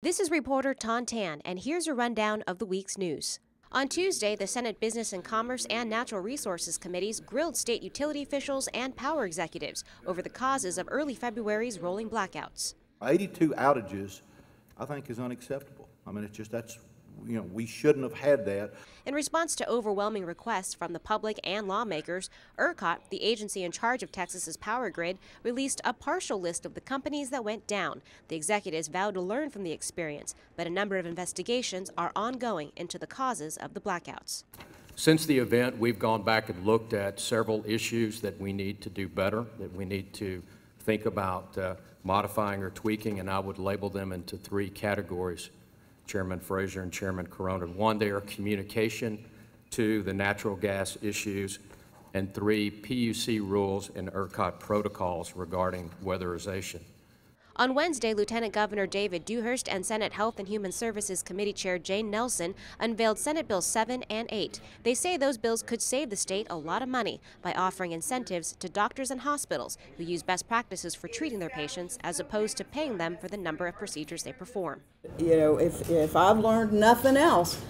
This is reporter Ton Tan, and here's a rundown of the week's news. On Tuesday, the Senate Business and Commerce and Natural Resources Committees grilled state utility officials and power executives over the causes of early February's rolling blackouts. 82 outages, I think, is unacceptable. I mean, it's just, we shouldn't have had that. In response to overwhelming requests from the public and lawmakers, ERCOT, the agency in charge of Texas's power grid, released a partial list of the companies that went down. The executives vowed to learn from the experience, but a number of investigations are ongoing into the causes of the blackouts. Since the event, we've gone back and looked at several issues that we need to do better, that we need to think about modifying or tweaking, and I would label them into three categories, Chairman FRASER and Chairman Corona. One, they are communication. Two, the natural gas issues. And three, PUC rules and ERCOT protocols regarding weatherization. On Wednesday, Lieutenant Governor David Dewhurst and Senate Health and Human Services Committee Chair Jane Nelson unveiled Senate Bills 7 and 8. They say those bills could save the state a lot of money by offering incentives to doctors and hospitals who use best practices for treating their patients as opposed to paying them for the number of procedures they perform. You know, if I've learned nothing else,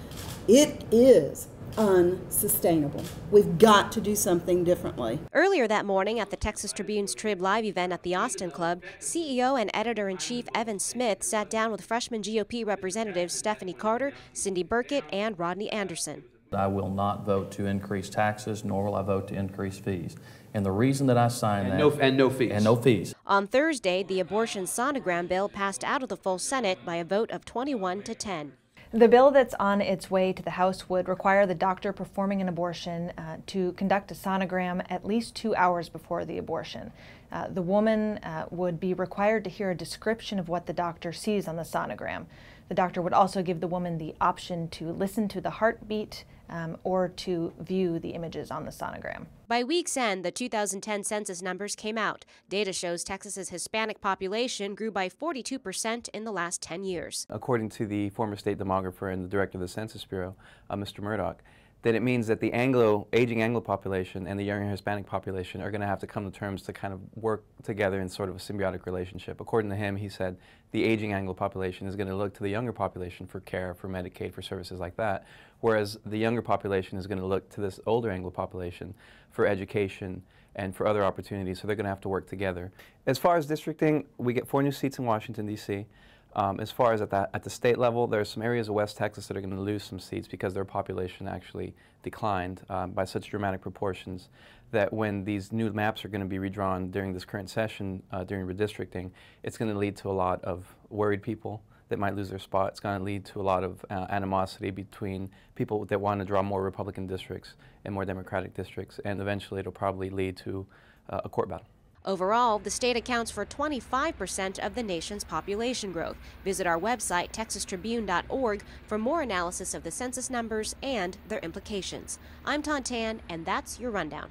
it is unsustainable. We've got to do something differently. Earlier that morning at the Texas Tribune's Trib Live event at the Austin Club, CEO and Editor-in-Chief Evan Smith sat down with freshman GOP representatives Stephanie Carter, Cindy Burkett, and Rodney Anderson. I will not vote to increase taxes, nor will I vote to increase fees. And the reason that I signed that... no fees. And no fees. On Thursday, the abortion sonogram bill passed out of the full Senate by a vote of 21 to 10. The bill that's on its way to the House would require the doctor performing an abortion to conduct a sonogram at least 2 hours before the abortion. The woman would be required to hear a description of what the doctor sees on the sonogram. The doctor would also give the woman the option to listen to the heartbeat or to view the images on the sonogram. By week's end, the 2010 census numbers came out. Data shows Texas's Hispanic population grew by 42% in the last 10 years. According to the former state demographer and the director of the Census Bureau, Mr. Murdoch, that it means that the aging Anglo population and the younger Hispanic population are going to have to come to terms to kind of work together in sort of a symbiotic relationship. According to him, he said the aging Anglo population is going to look to the younger population for care, for Medicaid, for services like that, whereas the younger population is going to look to this older Anglo population for education and for other opportunities, so they're going to have to work together. As far as districting, we get 4 new seats in Washington, D.C. As far as at the state level, there are some areas of West Texas that are going to lose some seats because their population actually declined by such dramatic proportions that when these new maps are going to be redrawn during this current session, during redistricting, it's going to lead to a lot of worried people that might lose their spot. It's going to lead to a lot of animosity between people that want to draw more Republican districts and more Democratic districts, and eventually it'll probably lead to a court battle. Overall, the state accounts for 25% of the nation's population growth. Visit our website, texastribune.org, for more analysis of the census numbers and their implications. I'm Ton Tan, and that's your rundown.